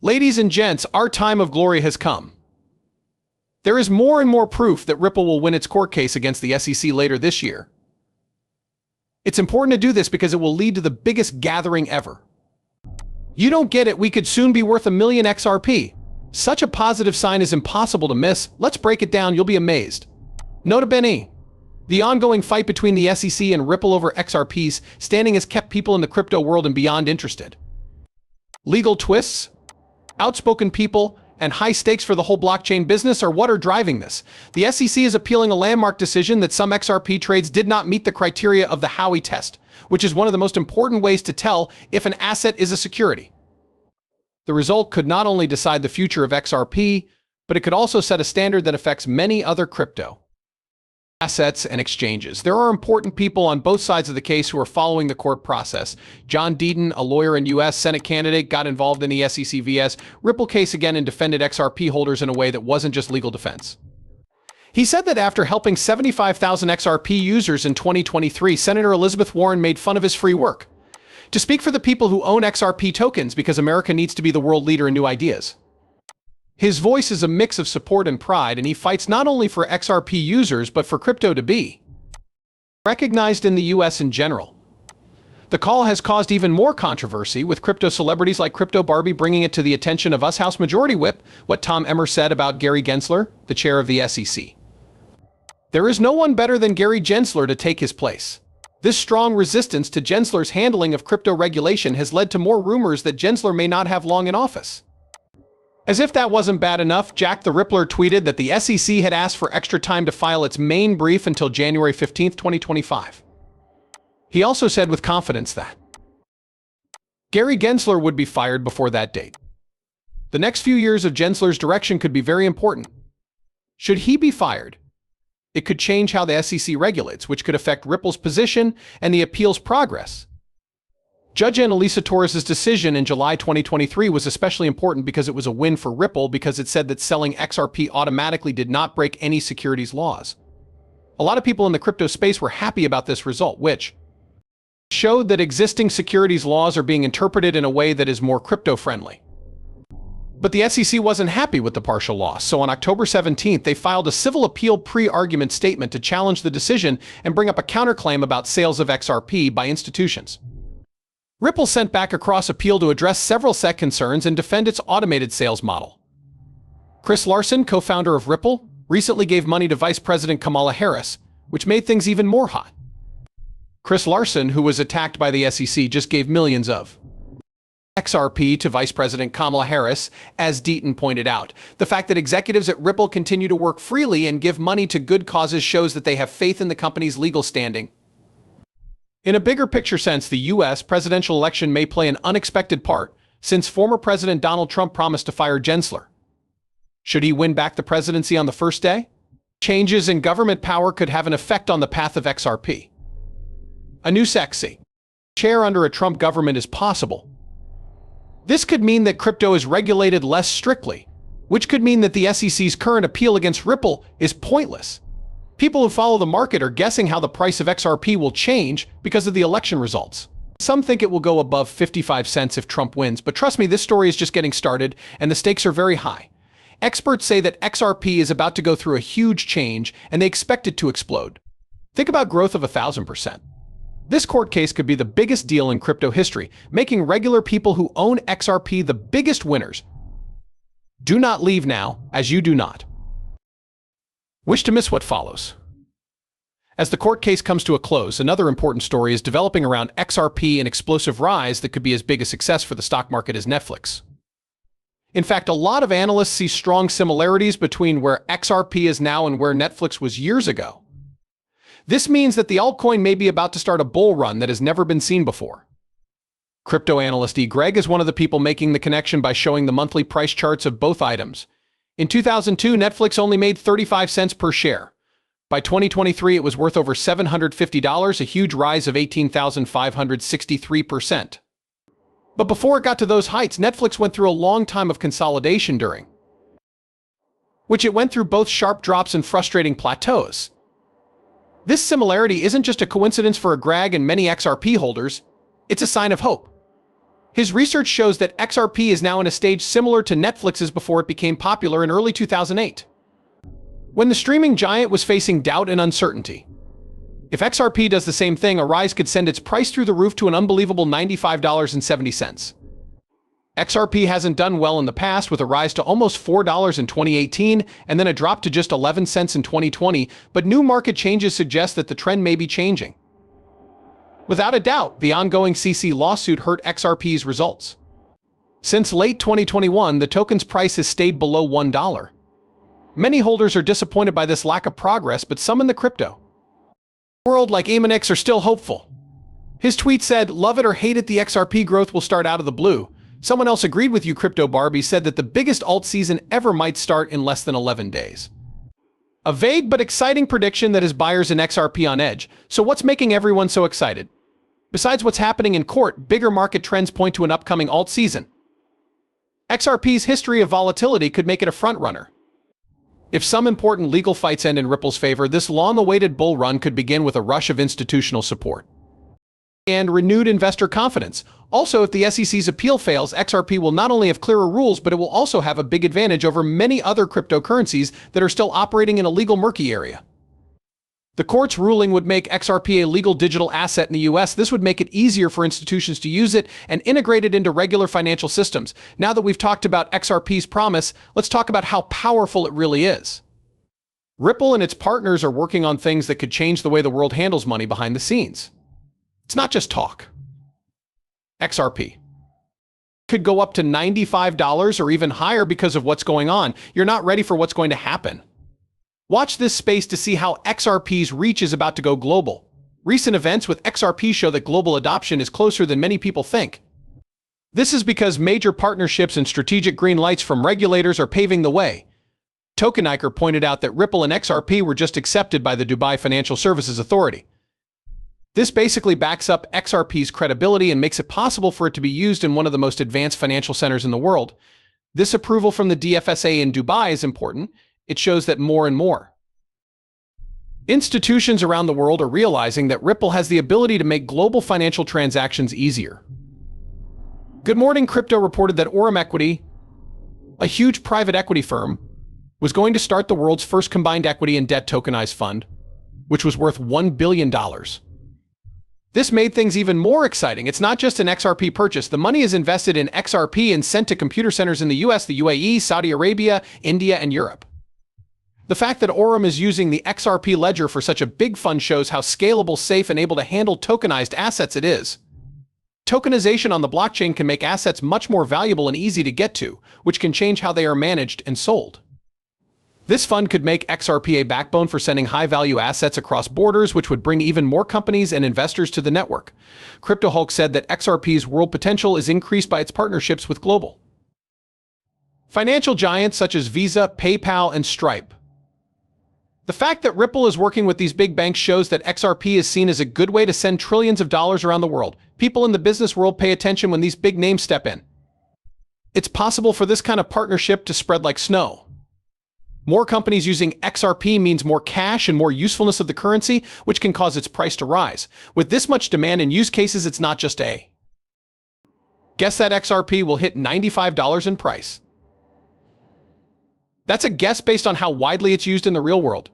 Ladies and gents, our time of glory has come. There is more and more proof that Ripple will win its court case against the SEC later this year. It's important to do this because it will lead to the biggest gathering ever. You don't get it, we could soon be worth 1 million XRP. Such a positive sign is impossible to miss. Let's break it down, you'll be amazed. Nota bene. The ongoing fight between the SEC and Ripple over XRP's standing has kept people in the crypto world and beyond interested. Legal twists, outspoken people, and high stakes for the whole blockchain business are what are driving this. The SEC is appealing a landmark decision that some XRP trades did not meet the criteria of the Howey test, which is one of the most important ways to tell if an asset is a security. The result could not only decide the future of XRP, but it could also set a standard that affects many other crypto assets and exchanges. There are important people on both sides of the case who are following the court process. John Deaton, a lawyer and U.S. Senate candidate, got involved in the SEC vs. Ripple case again and defended XRP holders in a way that wasn't just legal defense. He said that after helping 75,000 XRP users in 2023, Senator Elizabeth Warren made fun of his free work. To speak for the people who own XRP tokens because America needs to be the world leader in new ideas. His voice is a mix of support and pride, and he fights not only for XRP users, but for crypto to be recognized in the US in general. The call has caused even more controversy, with crypto celebrities like Crypto Barbie bringing it to the attention of us House Majority Whip, what Tom Emmer said about Gary Gensler, the chair of the SEC. There is no one better than Gary Gensler to take his place. This strong resistance to Gensler's handling of crypto regulation has led to more rumors that Gensler may not have long in office. As if that wasn't bad enough, Jack the Rippler tweeted that the SEC had asked for extra time to file its main brief until January 15, 2025. He also said with confidence that Gary Gensler would be fired before that date. The next few years of Gensler's direction could be very important. Should he be fired, it could change how the SEC regulates, which could affect Ripple's position and the appeal's progress. Judge Annalisa Torres' decision in July 2023 was especially important because it was a win for Ripple because it said that selling XRP automatically did not break any securities laws. A lot of people in the crypto space were happy about this result, which showed that existing securities laws are being interpreted in a way that is more crypto-friendly. But the SEC wasn't happy with the partial loss, so on October 17th, they filed a civil appeal pre-argument statement to challenge the decision and bring up a counterclaim about sales of XRP by institutions. Ripple sent back a cross-appeal to address several SEC concerns and defend its automated sales model. Chris Larsson, co-founder of Ripple, recently gave money to Vice President Kamala Harris, which made things even more hot. Chris Larsson, who was attacked by the SEC, just gave millions of XRP to Vice President Kamala Harris, as Deaton pointed out. The fact that executives at Ripple continue to work freely and give money to good causes shows that they have faith in the company's legal standing. In a bigger picture sense, the U.S. presidential election may play an unexpected part, since former President Donald Trump promised to fire Gensler. Should he win back the presidency on the first day? Changes in government power could have an effect on the path of XRP. A new sexy chair under a Trump government is possible. This could mean that crypto is regulated less strictly, which could mean that the SEC's current appeal against Ripple is pointless. People who follow the market are guessing how the price of XRP will change because of the election results. Some think it will go above 55 cents if Trump wins, but trust me, this story is just getting started and the stakes are very high. Experts say that XRP is about to go through a huge change and they expect it to explode. Think about growth of 1,000%. This court case could be the biggest deal in crypto history, making regular people who own XRP the biggest winners. Do not leave now, as you do not wish to miss what follows. As the court case comes to a close, another important story is developing around XRP, an explosive rise that could be as big a success for the stock market as Netflix. In fact, a lot of analysts see strong similarities between where XRP is now and where Netflix was years ago. This means that the altcoin may be about to start a bull run that has never been seen before. Crypto analyst E. Greg is one of the people making the connection by showing the monthly price charts of both items. In 2002, Netflix only made 35 cents per share. By 2023, it was worth over $750, a huge rise of 18,563%. But before it got to those heights, Netflix went through a long time of consolidation during which it went through both sharp drops and frustrating plateaus. This similarity isn't just a coincidence for a Greg and many XRP holders, it's a sign of hope. His research shows that XRP is now in a stage similar to Netflix's before it became popular in early 2008, when the streaming giant was facing doubt and uncertainty. If XRP does the same thing, a rise could send its price through the roof to an unbelievable $95.70. XRP hasn't done well in the past, with a rise to almost $4 in 2018 and then a drop to just 11 cents in 2020, but new market changes suggest that the trend may be changing. Without a doubt, the ongoing CC lawsuit hurt XRP's results. Since late 2021, the token's price has stayed below $1. Many holders are disappointed by this lack of progress, but some in the crypto world like Millionaires are still hopeful. His tweet said, "Love it or hate it, the XRP growth will start out of the blue." Someone else agreed with you. Crypto Barbie said that the biggest alt season ever might start in less than 11 days. A vague but exciting prediction that has buyers in XRP on edge. So what's making everyone so excited? Besides what's happening in court, bigger market trends point to an upcoming alt season. XRP's history of volatility could make it a frontrunner. If some important legal fights end in Ripple's favor, this long-awaited bull run could begin with a rush of institutional support and renewed investor confidence. Also, if the SEC's appeal fails, XRP will not only have clearer rules, but it will also have a big advantage over many other cryptocurrencies that are still operating in a legal murky area. The court's ruling would make XRP a legal digital asset in the US. This would make it easier for institutions to use it and integrate it into regular financial systems. Now that we've talked about XRP's promise, let's talk about how powerful it really is. Ripple and its partners are working on things that could change the way the world handles money behind the scenes. It's not just talk. XRP could go up to $95 or even higher because of what's going on. You're not ready for what's going to happen. Watch this space to see how XRP's reach is about to go global. Recent events with XRP show that global adoption is closer than many people think. This is because major partnerships and strategic green lights from regulators are paving the way. Tokeniker pointed out that Ripple and XRP were just accepted by the Dubai Financial Services Authority. This basically backs up XRP's credibility and makes it possible for it to be used in one of the most advanced financial centers in the world. This approval from the DFSA in Dubai is important. It shows that more and more institutions around the world are realizing that Ripple has the ability to make global financial transactions easier. Good Morning Crypto reported that Aurum Equity, a huge private equity firm, was going to start the world's first combined equity and debt tokenized fund, which was worth $1 billion. This made things even more exciting. It's not just an XRP purchase. The money is invested in XRP and sent to computer centers in the US, the UAE, Saudi Arabia, India, and Europe. The fact that Aurum is using the XRP ledger for such a big fund shows how scalable, safe, and able to handle tokenized assets it is. Tokenization on the blockchain can make assets much more valuable and easy to get to, which can change how they are managed and sold. This fund could make XRP a backbone for sending high-value assets across borders, which would bring even more companies and investors to the network. Crypto Hulk said that XRP's world potential is increased by its partnerships with global financial giants such as Visa, PayPal, and Stripe. The fact that Ripple is working with these big banks shows that XRP is seen as a good way to send trillions of dollars around the world. People in the business world pay attention when these big names step in. It's possible for this kind of partnership to spread like snow. More companies using XRP means more cash and more usefulness of the currency, which can cause its price to rise. With this much demand and use cases, it's not just a guess that XRP will hit $95 in price. That's a guess based on how widely it's used in the real world.